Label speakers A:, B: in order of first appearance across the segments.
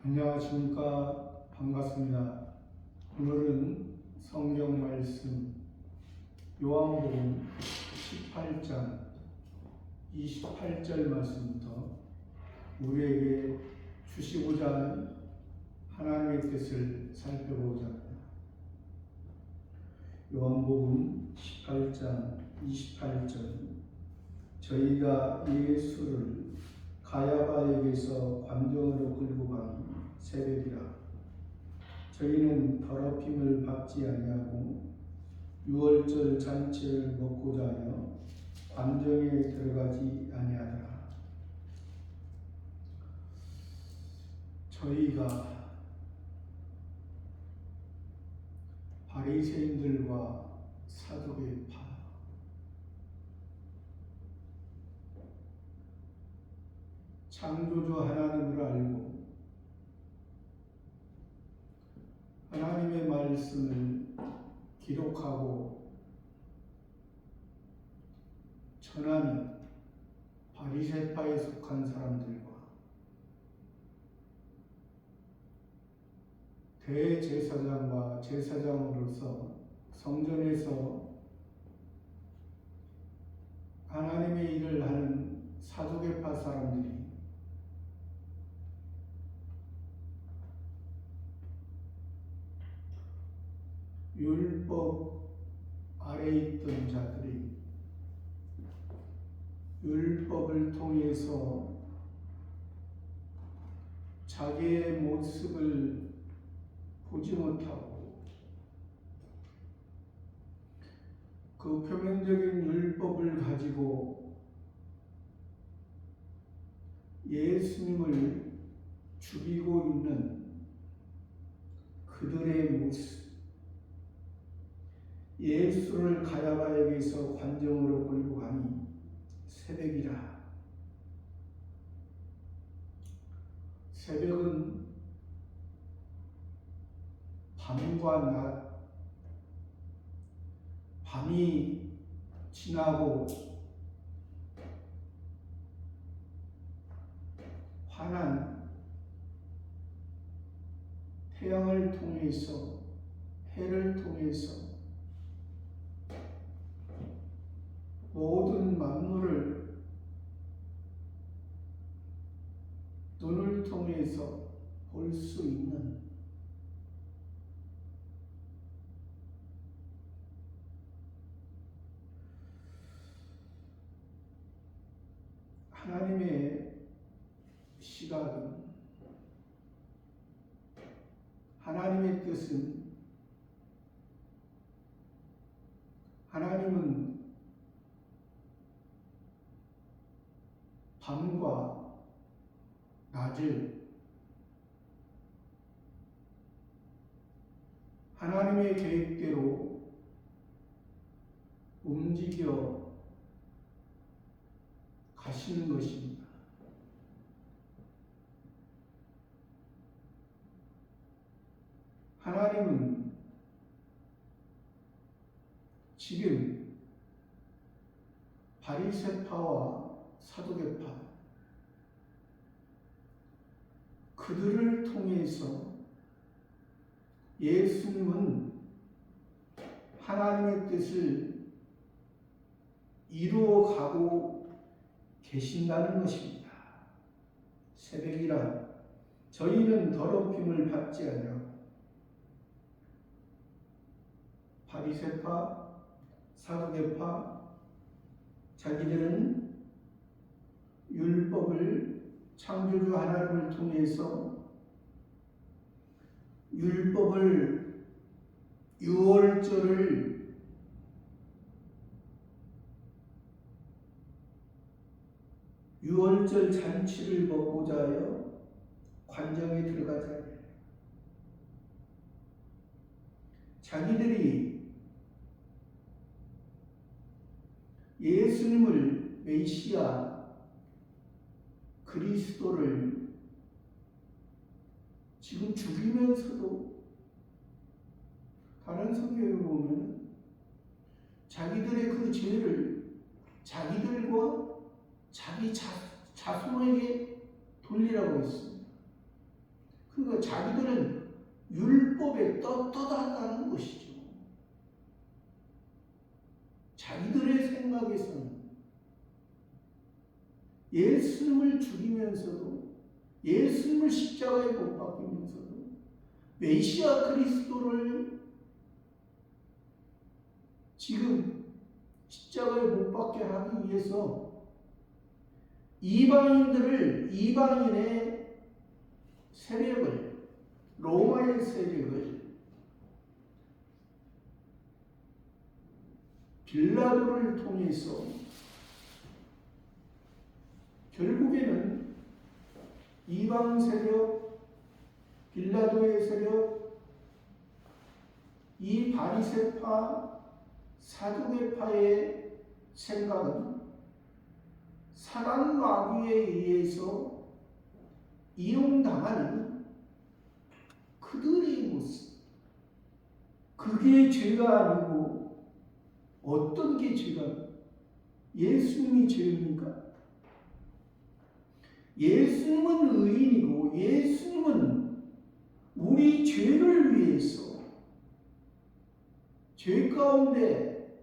A: 안녕하십니까. 반갑습니다. 오늘은 성경 말씀 요한복음 18장 28절 말씀부터 우리에게 주시고자 하는 하나님의 뜻을 살펴보고자 합니다. 요한복음 18장 28절 저희가 예수를 가야바에게서 관정으로 끌고 간 새벽이라. 저희는 더럽힘을 받지 아니하고 유월절 잔치를 먹고자 하여 관정에 들어가지 아니하더라. 저희가 바리새인들과 사두개파, 창조주 하나님을 알고 하나님의 말씀을 기록하고 전하는 바리새파에 속한 사람들과 대제사장과 제사장으로서 성전에서 하나님의 일을 하는 사두개파 사람들이 율법 아래에 있던 자들이 율법을 통해서 자기의 모습을 보지 못하고 그 표면적인 율법을 가지고 예수님을 죽이고 있는 그들의 모습, 예수를 가야바에게서 관정으로 끌고 가니 새벽이라. 새벽은 밤과 낮, 밤이 지나고 환한 태양을 통해서, 해를 통해서 모든 만물을 눈을 통해서 볼 수 있는 하나님의 시각은, 하나님의 뜻은, 하나님은 밤과 낮을 하나님의 계획대로 움직여 가시는 것입니다. 하나님은 지금 바리새파와 사두개파 그들을 통해서 예수님은 하나님의 뜻을 이루어 가고 계신다는 것입니다. 새벽이라. 저희는 더럽힘을 받지 아니하고 바리새파, 사두개파 자기들은 율법을 창조주 하나님을 통해서 율법을 유월절을 유월절 잔치를 먹고자 하여 관정에 들어가자. 자기들이 예수님을 메시아 그리스도를 지금 죽이면서도 다른 성경에 보면 자기들의 그 죄를 자기들과 자기 자손에게 돌리라고 했습니다. 그러니까 자기들은 율법에 떠들었다는 것이죠. 자기들의 생각에서는 예수님을 죽이면서도, 예수님을 십자가에 못 박히면서도 메시아 그리스도를 지금 십자가에 못 박게 하기 위해서 이방인의 세력을, 로마의 세력을, 빌라도를 통해서 결국에는 이방 세력, 빌라도의 세력, 이 바리새파, 사두개파의 생각은 사단 마귀에 의해서 이용당하는 그들의 모습, 그게 죄가 아니고 어떤 게 죄가? 예수님이 죄입니까? 예수님은 의인이고 예수님은 우리 죄를 위해서 죄 가운데,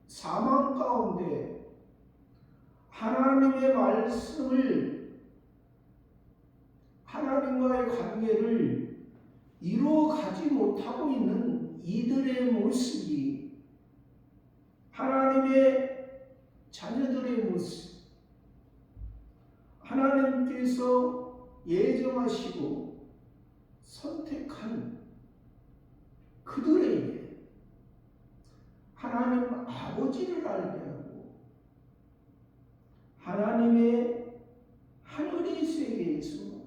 A: 사망 가운데 하나님의 말씀을, 하나님과의 관계를 이루어가지 못하고 있는 이들의 모습이 하나님의 자녀들의 모습, 하나님께서 예정하시고 선택한 그들에게 하나님 아버지를 알게 하고 하나님의 하늘의 세계에서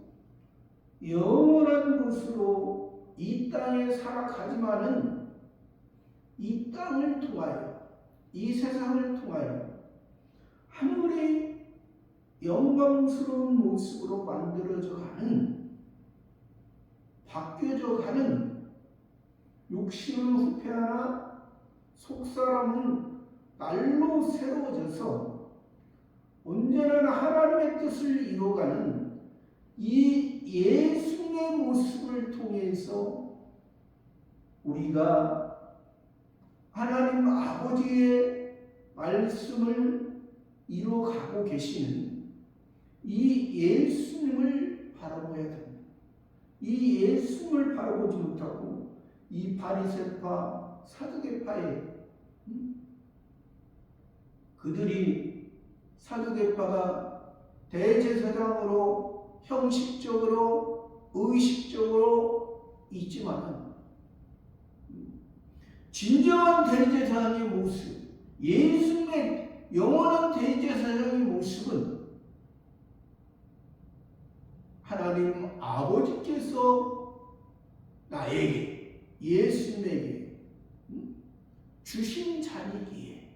A: 영원한 것으로 이 땅에 살아가지만은 이 땅을 통하여, 이 세상을 통하여 하늘의 영광스러운 모습으로 만들어져 가는, 바뀌어져 가는, 육신은 후패하나 속사람은 날로 새로워져서 언제나 하나님의 뜻을 이루어가는 이 예수의 모습을 통해서 우리가 하나님 아버지의 말씀을 이루어가고 계시는 이 예수님을 바라보아야 됩니다. 이 예수님을 바라보지 못하고 이 바리새파, 사두개파의 그들이, 사두개파가 대제사장으로 형식적으로, 의식적으로 있지만 진정한 대제사장의 모습, 예수님의 영원한 대제사장의 모습은 하나님 아버지께서 나에게, 예수님에게 주신 자리기에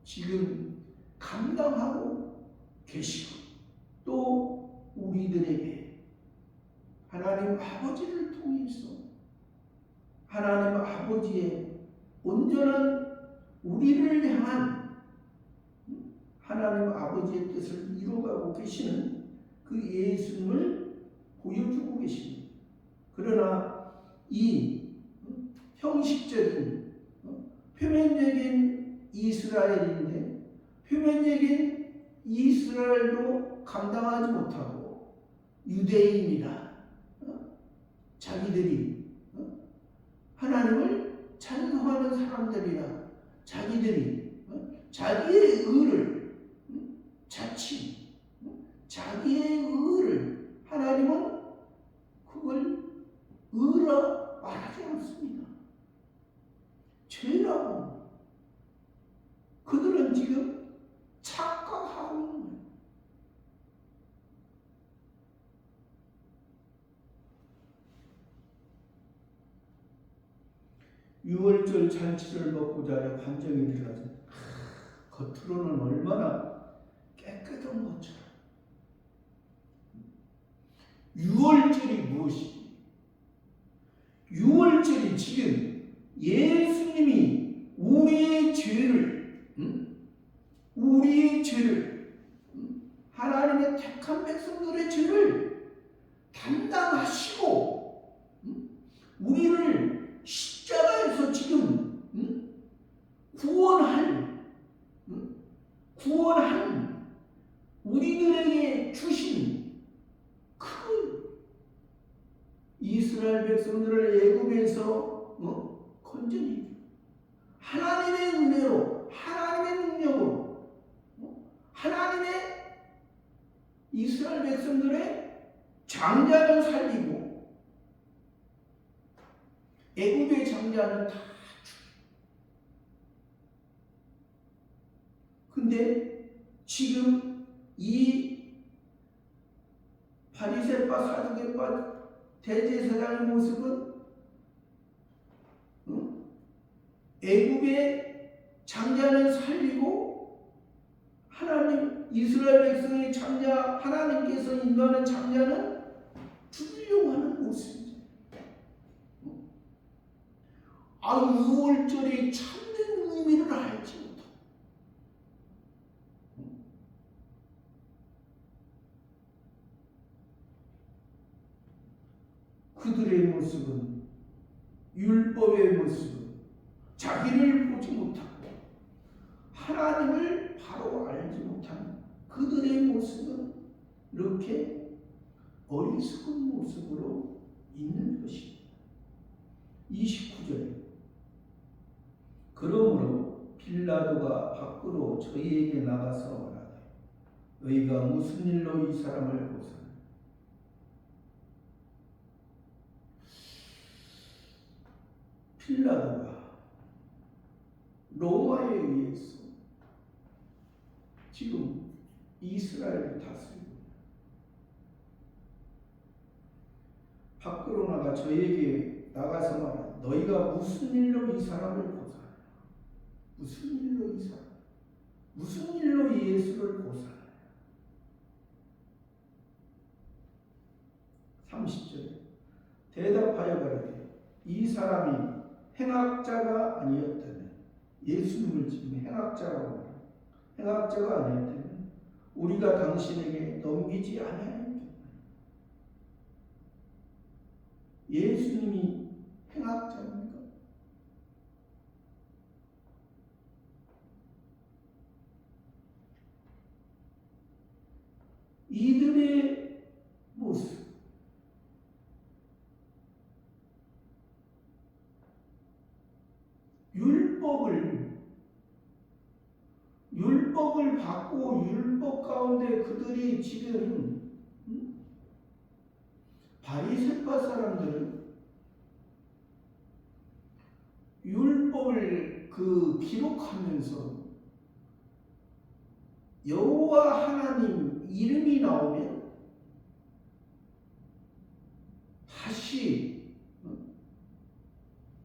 A: 지금 감당하고 계시고, 또 우리들에게 하나님 아버지를 통해서 하나님 아버지의 온전한 우리를 향한 하나님 아버지의 뜻을 이루어가고 계시는 그 예수님을 보여주고 계십니다. 그러나 이 형식적인, 표면적인 이스라엘인데 표면적인 이스라엘도 감당하지 못하고 유대인이라 자기들이 하나님을 찬송하는 사람들이라 자기들이 자기의 의를 자칭, 자기의 의를, 하나님은 그걸 의라 말하지 않습니다. 죄라고. 그들은 지금 착각하고 있는 거예요. 유월절 잔치를 먹고자 하여 관정에 들어가서 겉으로는 얼마나 깨끗한 것처럼. 유월절이 무엇이지? 유월절이 지금 예수님이 우리의 죄를 하나님의 택한 백성들의 죄를 담당 우리를 십자가에서 지금 구원한 우리들에게 주신 그 이스라엘 백성들을 애굽에서 건져내기 하나님의 은혜로 하나님의 능력으로 하나님의 이스라엘 백성들의 장자는 살리고 애굽의 장자는 다 죽이고. 근데 지금 이 바리새파 사두개파 대제사장의 모습은 애굽의 장자는 살리고 하나님 이스라엘 백성의 장자 하나님께서 인도하는 장자는 죽이려고 하는 모습이죠. 유월절의 참된 의미를 알지 못하고 그들의 모습은 율법의 모습은 자기를 보지 못하고 하나님을 바로 알지 못하는 그들의 모습은 이렇게 어리석은 모습으로 있는 것입니다. 29절 그러므로 빌라도가 밖으로 저희에게 나가서 말하되 너희가 무슨 일로 이 사람을 보사하냐. 빌라도가 로마에 의해서 지금 이스라엘을 다스리고 밖으로 나가 저에게 나가서 말하라. 너희가 무슨 일로 이 사람을 보사하냐. 무슨 일로 이 사람, 무슨 일로 이 예수를 보사하냐. 30절에 대답하여 가라되 이 사람이 행악자가 아니었다면 예수님을 지금 행악자라고 말합니다. 행악자가 아니었다면 우리가 당신에게 넘기지 아니하였겠나. 예수님이 행악자입니까? 이들의 모습 율법을 받고 율법 가운데 그들이 지금 바리새파 사람들은 율법을 기록하면서 여호와 하나님 이름이 나오면 다시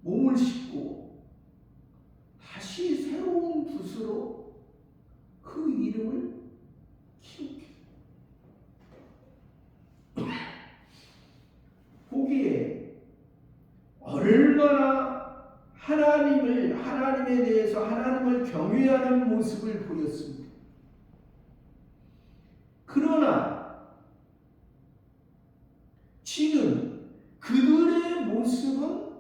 A: 몸을 씻고 다시 새로운 붓으로 그 이름을 기록해. 보기에 얼마나 하나님에 대해서 하나님을 경외하는 모습을 보였습니다. 그러나 지금 그들의 모습은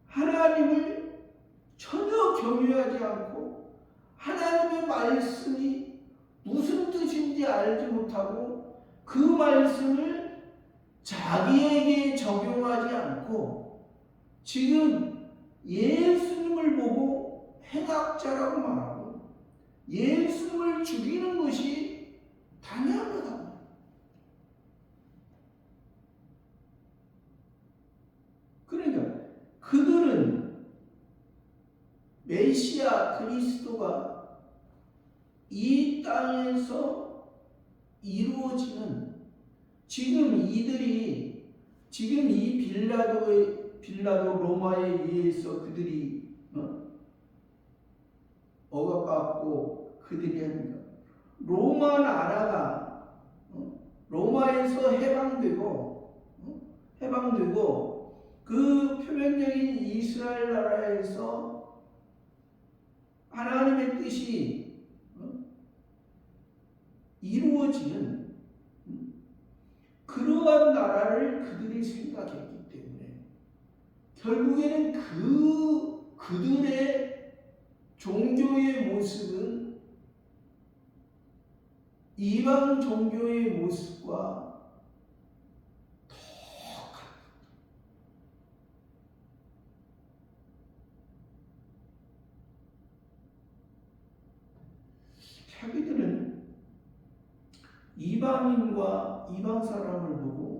A: 하나님을 전혀 경외하지 않고 하나님의 말씀이 무슨 뜻인지 알지 못하고 그 말씀을 자기에게 적용하지 않고 지금 예수님을 보고 행악자라고 말하고 예수님을 죽이는 것이 당연하다. 그러니까 그들은 메시아 그리스도가 이 땅에서 이루어지는 지금 이 빌라도 로마에 의해서 그들이 억압받고 그들이 합니다. 로마 나라가 로마에서 해방되고 그 표면적인 이스라엘 나라에서 하나님의 뜻이 이루어지는 그러한 나라를 그들이 생각했기 때문에 결국에는 그들의 종교의 모습은 이방 종교의 모습과 똑같아요. 자기들은 이방인과 이방 사람을 보고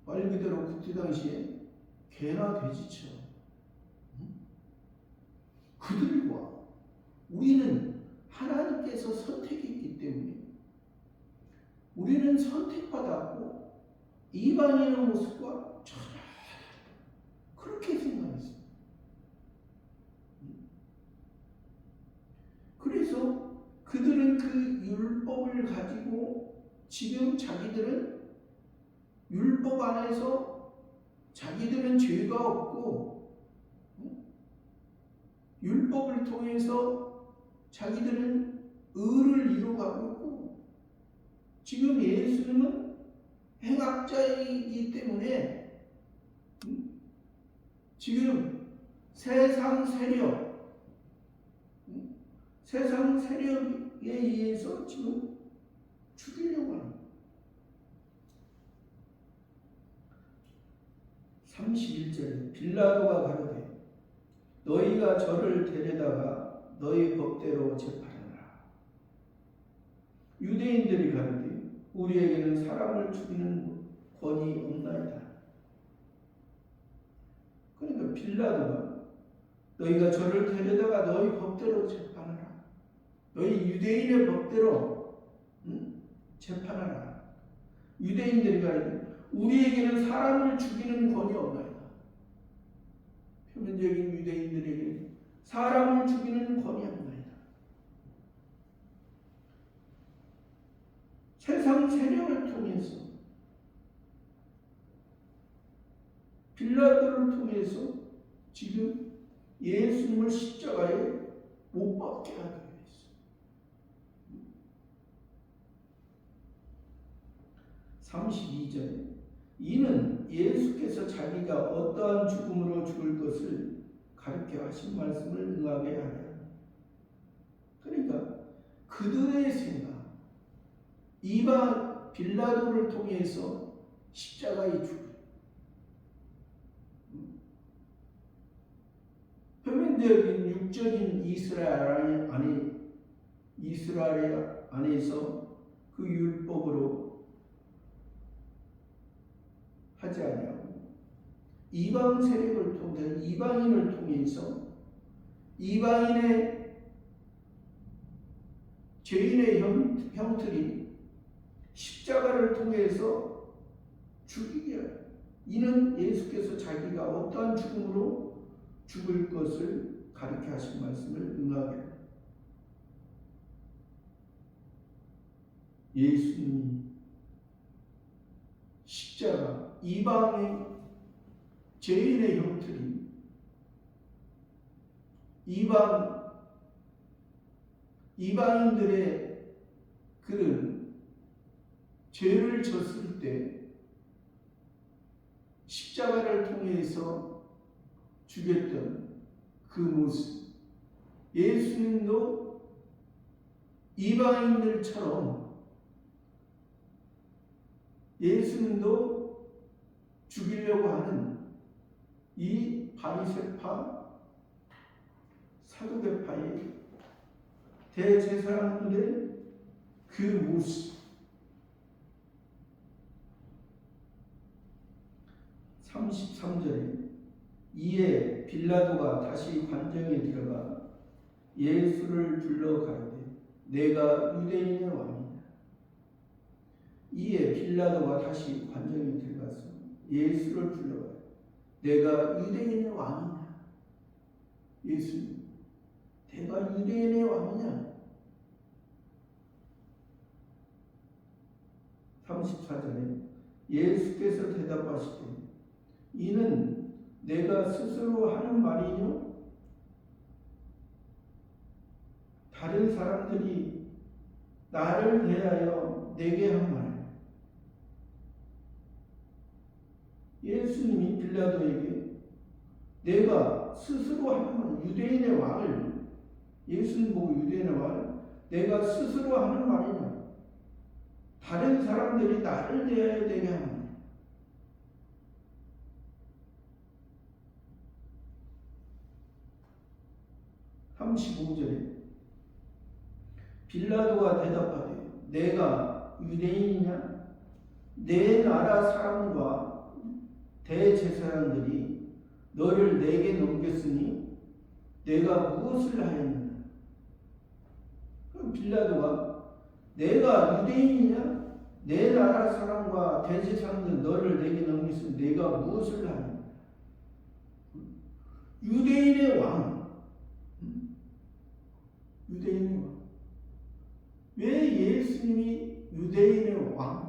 A: 말 그대로 그때 당시에 개나 돼지처럼 그들과 우리는 하나님께서 선택했기 때문에 우리는 선택받았고 이방인의 모습과 전혀 그렇게 생각했어요. 그래서 그들은 그 율법을 가지고 지금 자기들은 율법 안에서 자기들은 죄가 없고 율법을 통해서 자기들은 의를 이루어가고 있고 지금 예수님은 행악자이기 때문에 지금 세상 세력에 의해서 지금 죽이려고 하는 거예요. 31절 빌라도가 가로되 너희가 저를 데려다가 너희 법대로 재판하라. 유대인들이 가로되 우리에게는 사람을 죽이는 권이 없나이다. 그러니까 빌라도가 너희가 저를 데려다가 너희 법대로 재판하라. 너희 유대인의 법대로 재판하라. 유대인들이 가로되 우리에게는 사람을 죽이는 권이 없나이다. 표면적인 유대인들에게 사람을 죽이는 권이 없나이다. 세상 세력을 통해서 빌라도를 통해서 지금 예수님을 십자가에 못 박게 하기 위해서 32절 이는 예수께서 자기가 어떠한 죽음으로 죽을 것을 가르쳐 하신 말씀을 응하게 하려. 그러니까 그들의 생각 이방 빌라도를 통해서 십자가에 죽음 표면적인 육적인 이스라엘 안에서 그 율법으로 하지 아니하고 이방 세력을 통해 이방인을 통해서 이방인의 죄인의 형틀인 십자가를 통해서 죽이게 하여 이는 예수께서 자기가 어떠한 죽음으로 죽을 것을 가르쳐 하신 말씀을 응하게 하여 예수님이 십자가 이방의 죄인의 형틀인 이방인들의 그런 죄를 졌을 때 십자가를 통해서 죽였던 그 모습 예수님도 이방인들처럼 예수님도 죽이려고 하는 이 바리새파 사두개파의 대제사장들의 그 모습 33절에 이에 빌라도가 다시 관정에 들어가 예수를 불러 가로되 내가 유대인의 왕이냐. 이에 빌라도가 다시 관정에 들어가서 예수를 불러 내가 유대인의 왕이냐. 예수님 내가 유대인의 왕이냐. 34절에 예수께서 대답하시되 이는 내가 스스로 하는 말이뇨? 다른 사람들이 나를 대하여 내게 한 말. 예수님이 빌라도에게 내가 스스로 하는 말, 유대인의 왕을, 예수님 보고 유대인의 왕을 내가 스스로 하는 말이냐, 다른 사람들이 나를 대해야 되게 하는 거야. 35절에 빌라도가 대답하되 내가 유대인이냐? 내 나라 사람과 대제사장들이 너를 내게 넘겼으니 내가 무엇을 하였느냐? 그럼 빌라도가 내가 유대인이냐? 내 나라 사람과 대제사장들 너를 내게 넘겼으니 내가 무엇을 하느냐? 유대인의 왕, 유대인의 왕. 왜 예수님이 유대인의 왕?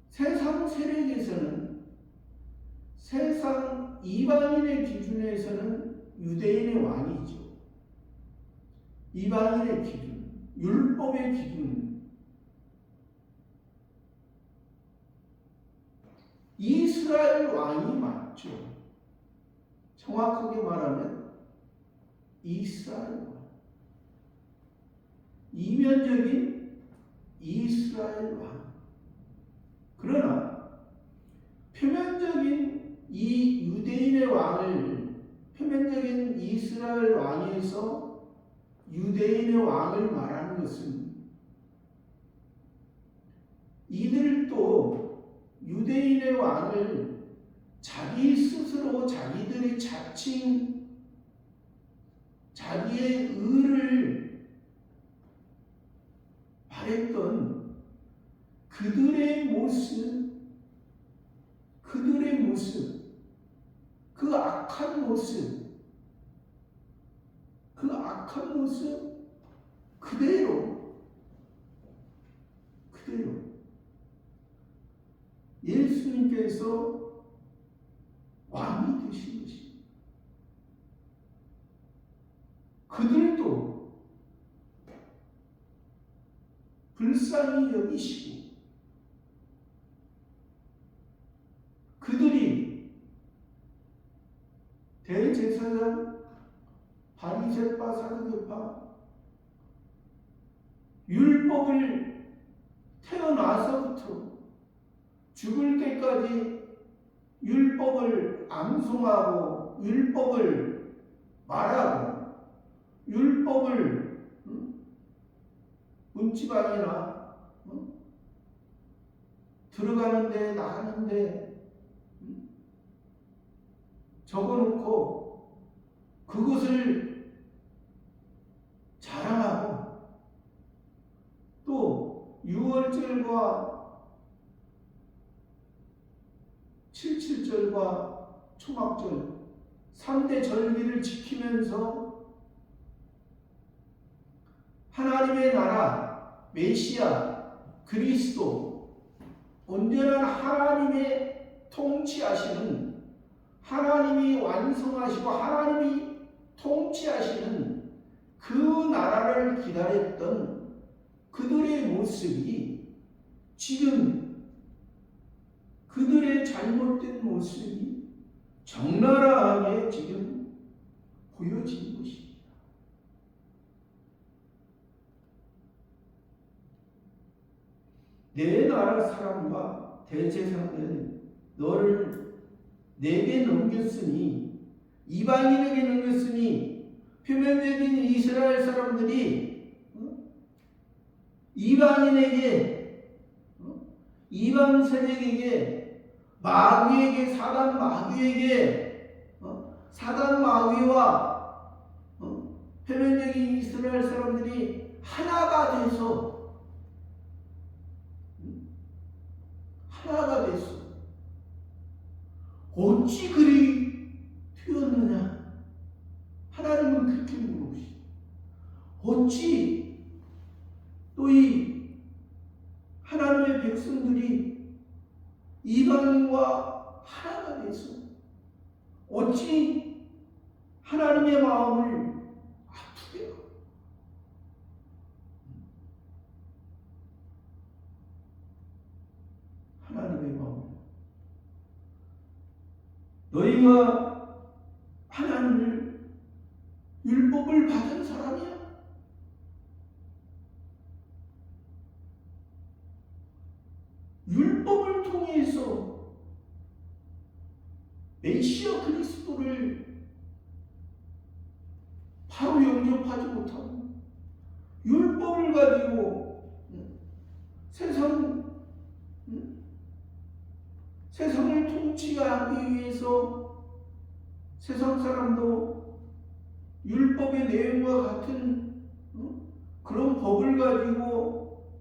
A: 세상 세력에서는, 세상 이방인의 기준에서는 유대인의 왕이죠. 이방인의 기준, 율법의 기준. 이스라엘 왕이 맞죠. 정확하게 말하면 이스라엘 왕. 이면적인 이스라엘 왕. 그러나 표면적인 이 유대인의 왕을, 표면적인 이스라엘 왕에서 유대인의 왕을 말하는 것은 이들도 유대인의 왕을 자기 스스로 자기들이 자칭 자기의 의를 바랬던 그들의 모습, 그 악한 모습, 그대로 예수님께서 왕이 되신 것입니다. 그들도 불쌍히 여기시고 그들이 대제사장, 바리새파, 사두개파, 율법을 태어나서부터 죽을 때까지 율법을 암송하고 율법을 말하고 율법을 문지방이나 들어가는데 나가는데 적어놓고 그것을 자랑하고 또 6월절과 77절과 초막절 3대 절기를 지키면서 하나님의 나라, 메시아, 그리스도, 온전한 하나님의 통치하시는, 하나님이 완성하시고 하나님이 통치하시는 그 나라를 기다렸던 그들의 모습이 지금 그들의 잘못된 모습이 적나라하게 지금 보여진 것입니다. 내 나라 사람과 대제사장들은 너를 내게 넘겼으니, 이방인에게 넘겼으니, 표면적인 이스라엘 사람들이 이방인에게, 이방 세력에게, 마귀에게, 사단 마귀에게, 사단 마귀와 표면적인 이스라엘 사람들이 하나가 돼서 어찌 그리 되었느냐? 하나님은 그렇게 물어보시죠. 어찌 또 이 하나님의 백성들이 이방인과 하나가 돼서 어찌 하나님의 마음을 아프게 하고 너희가 하나님을 율법을 받은 사람이야. 율법을 통해서 메시아 그리스도를 바로 영접하지 못하고 율법을 가지고 세상을 통치하기 위해서 세상 사람도 율법의 내용과 같은 그런 법을 가지고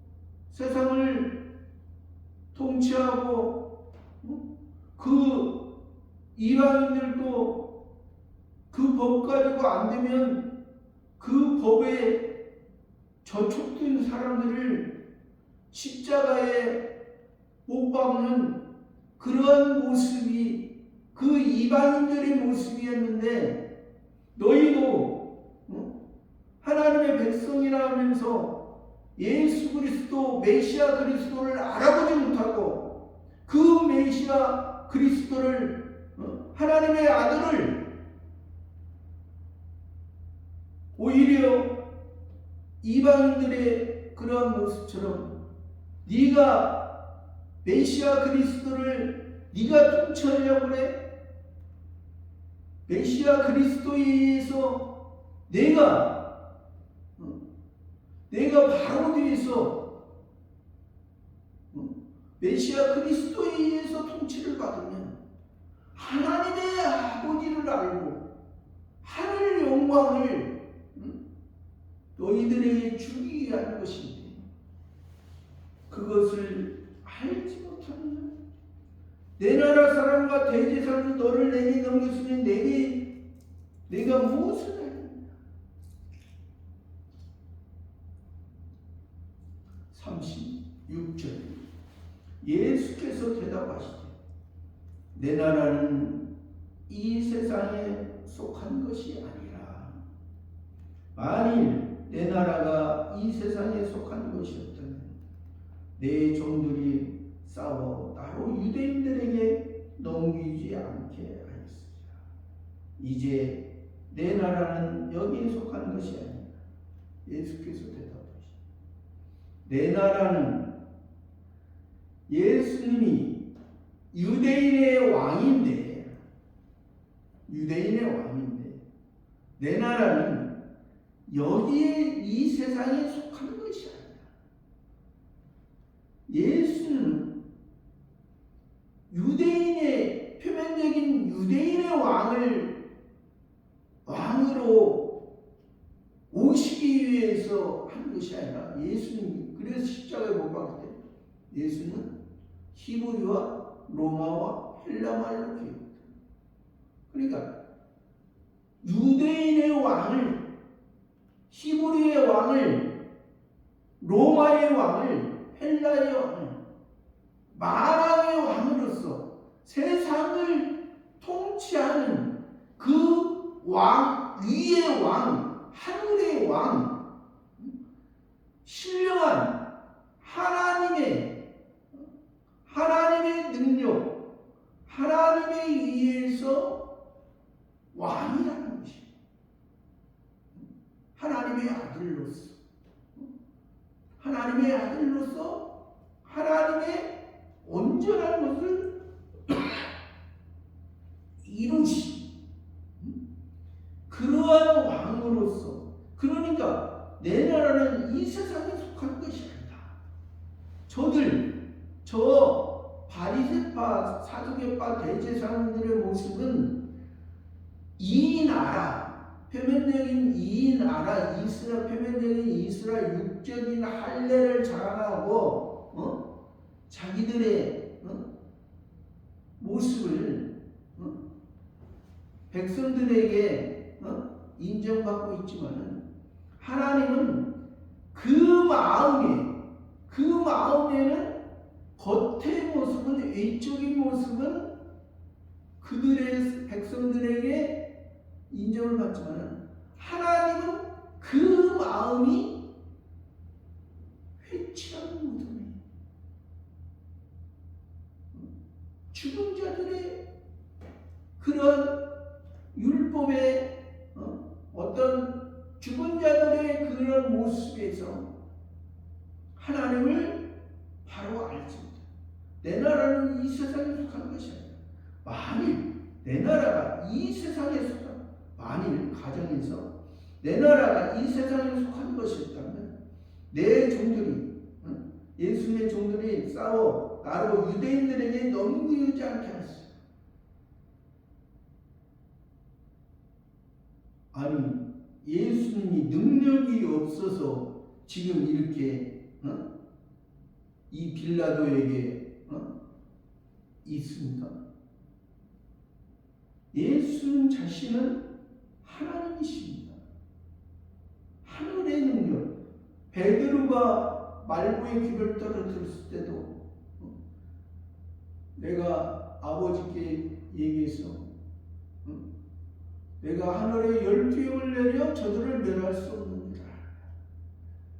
A: 세상을 통치하고 그 이방인들도 그 법 가지고 안 되면 그 법에 저촉된 사람들을 십자가에 못 박는 그러한 모습이 그 이방인들의 모습이었는데 너희도 하나님의 백성이라 하면서 예수 그리스도 메시아 그리스도를 알아보지 못하고 그 메시아 그리스도를 하나님의 아들을 오히려 이방인들의 그러한 모습처럼 네가 메시아 그리스도를 네가 통치하려고 그래? 메시아 그리스도에 의해서 내가 바로 뒤에서 메시아 그리스도에 의해서 통치를 받으면 하나님의 아버지를 알고 하늘 영광을 너희들에게 주기 위한 것인데 그것을 알지 못하느냐. 내 나라 사람과 대제사장이 너를 내게 넘겼으니 내가 무엇을 하느냐. 36절 예수께서 대답하시되 내 나라는 이 세상에 속한 것이 아니라 만일 내 나라가 이 세상에 속한 것이었다면 내 종들이 싸워 나로 유대인들에게 넘기지 않게 하였으리라. 이제 내 나라는 여기에 속한 것이 아니라 예수께서 대답하시되 내 나라는 예수님이 유대인의 왕인데 내 나라는 여기에 이 세상에 속한 것이 아니라 예수는 유대인의 표면적인 유대인의 왕으로 오시기 위해서 한 것이 아니라 예수님 그래서 십자가에 못 박을 때 예수는 히브리와 로마와 헬라말로 기록합니다. 그러니까 유대인의 왕을 히브리의 왕을 로마의 왕을 헬라의 왕을 만왕의 왕으로서 세상을 통치하는 그 왕 위의 왕 하늘의 왕 신령한 하나님의 능력 하나님에 의해서 왕이라는 것입니다. 하나님의 아들로서 하나님의 온전한 것을 이루신 그러한 왕으로서 그러니까 내 나라는 이 세상에 속한 것이 아니다. 저 바리새파 사두개파 대제사장들의 모습은 이 나라 표면적인 이 나라 이스라엘 표면적인 이스라엘 육적인 할례를 자랑하고 자기들의 모습을 백성들에게 인정받고 있지만은 하나님은 그 마음에는 겉의 모습은 외적인 모습은 그들의 백성들에게 인정을 받지만은 하나님은 그 마음이 회치하는 무덤이에요. 죽은 자들의 그 죽은 자들의 그런 모습에서 하나님을 바로 알지니다. 내 나라는 이 세상에 속한 것이 아니라 만일 내 나라가 이 세상에 속한 만일 가정에서 내 나라가 이 세상에 속한 것이었다면 내 종들이 예수님의 종들이 싸워 나로 유대인들에게 넘기지 않게 하셨어요. 아니 예수님이 능력이 없어서 지금 이렇게 이 빌라도에게 있습니까? 예수님 자신은 하나님이십니다. 하늘의 능력. 베드로가 말고의 귀를 떨어뜨렸을 때도 내가 아버지께 얘기해서 내가 하늘에 12형을 내려 저들을 멸할 수 없느니라.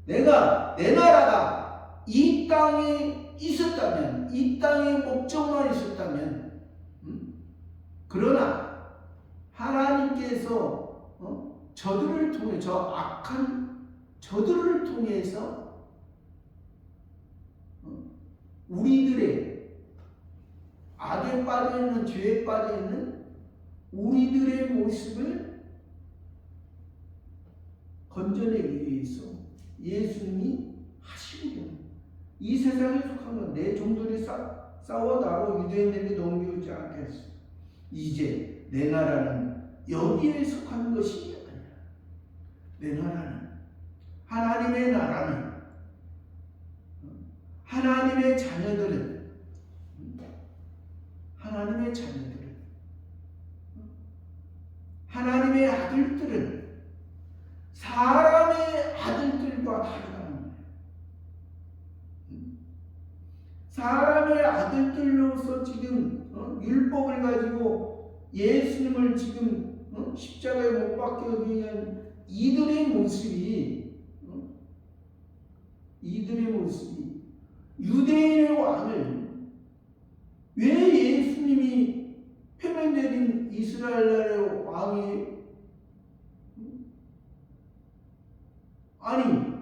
A: 내가 내 나라가 이 땅에 있었다면, 이 땅의 목적만 있었다면, 그러나 하나님께서 저들을 통해 저 악한 저들을 통해서 우리들의 악에 빠져 있는 죄에 빠져 있는 우리들의 모습을 건져내기 위해서 예수님이 하시고요. 이 세상에 속한 건 내 종들이 싸워 나로 유대인에게 넘겨오지 않게 했어. 이제 내 나라는 여기에 속한 것이 아니라 내 나라는 하나님의 나라는 하나님의 자녀들은 하나님의 아들들은 사람의 아들들과 다르다는 거예요. 사람의 아들들로서 지금 율법을 가지고 예수님을 지금 십자가에 못 박기 위한 이들의 모습이 유대인의 왕을 왜 예수님이 표면적인 이스라엘 나라의 왕이 아니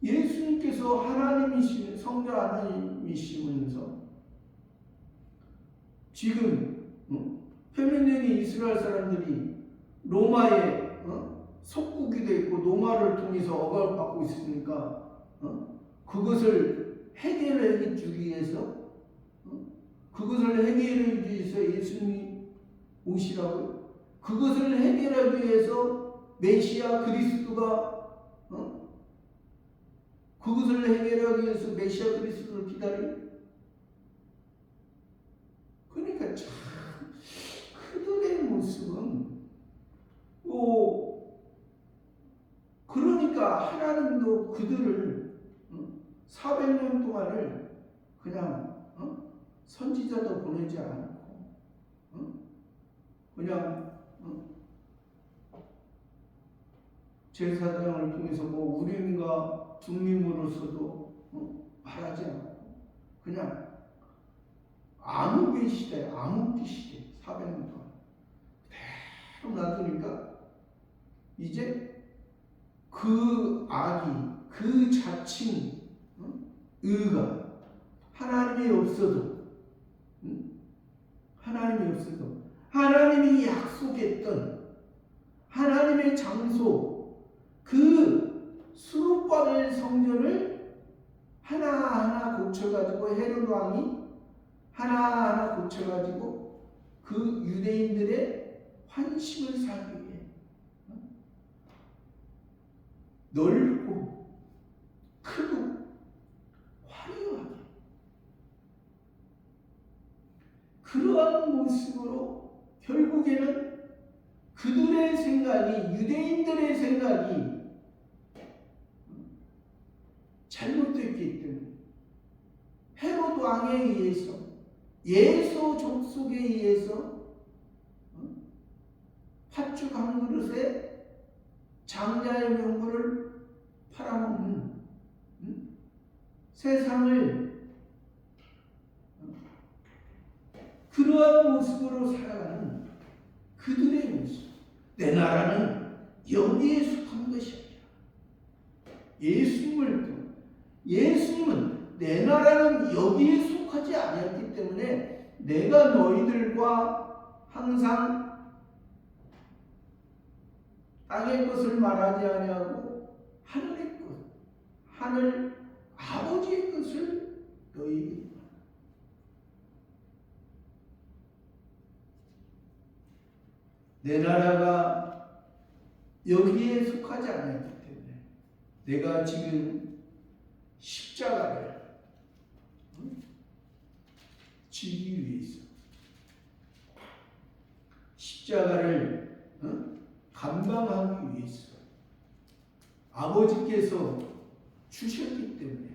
A: 예수님께서 하나님이신 성자 하나님이시면서 지금 표면적인 이스라엘 사람들이 로마의 속국이 되어 있고 로마를 통해서 억압을 받고 있으니까 그것을 해결해 주기 위해서 예수님이 오시라고요. 그것을 해결하기 위해서 메시아 그리스도가 그것을 해결하기 위해서 메시아 그리스도를 기다려요. 그러니까 참 그들의 모습은 그러니까 하나님도 그들을 400년 동안을 그냥 선지자도 보내지 않고 그냥 제사장을 통해서 우림과 둠밈으로서도 말하지 않고 그냥 암흑의 시대, 암흑기 시대 400년 동안 대로 놔두니까 이제 그 악이 그 자칭 의가 하나님이 없어도 하나님이 약속했던 하나님의 장소 그 수르바벨 성전을 하나하나 고쳐가지고 헤롯 왕이 하나하나 고쳐가지고 그 유대인들의 환심을 사기 위해 넓고 크고 화려하게 그러한 모습으로 결국에는 그들의 생각이 유대인들의 생각이 잘못됐기 때문에 헤롯 왕에 의해서 예수 족속에 의해서 팥죽 한 그릇에 장자의 명분을 팔아먹는 세상을 그러한 모습으로 살아가는 그들의 모습. 내 나라는 여기에 속한 것이 아니라 예수님은 내 나라는 여기에 속하지 아니었기 때문에 내가 너희들과 항상 땅의 것을 말하지 아니하고 하늘의 것, 하늘 아버지의 것을 너희에게 말한다. 내 나라가 여기에 속하지 않았기 때문에 내가 지금 십자가를 지기 위해서 십자가를 감당하기 위해서 아버지께서 주셨기 때문에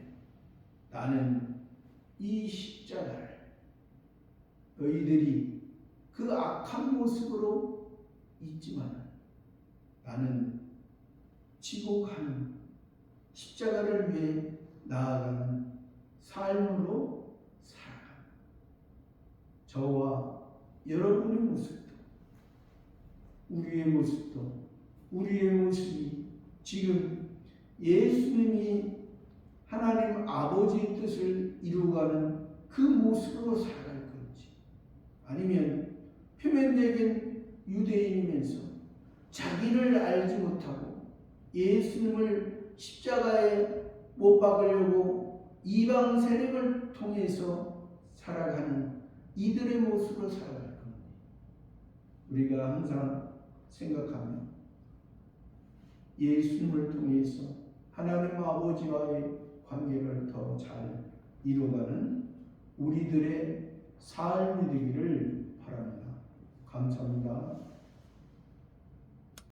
A: 나는 이 십자가를 너희들이 그 악한 모습으로 있지만 나는 지복하는 십자가를 위해 나아가는 삶으로 살아갑니다. 저와 여러분의 모습도 우리의 모습이 지금 예수님이 하나님 아버지의 뜻을 이루어가는 그 모습으로 살아갈 건지, 아니면 표면적인 유대인이면서 자기를 알지 못하고 예수님을 십자가에 못 박으려고 이방 세력을 통해서 살아가는 이들의 모습으로 살아갈 겁니다. 우리가 항상 생각하면 예수님을 통해서 하나님 아버지와의 관계를 더 잘 이루어가는 우리들의 삶이 되기를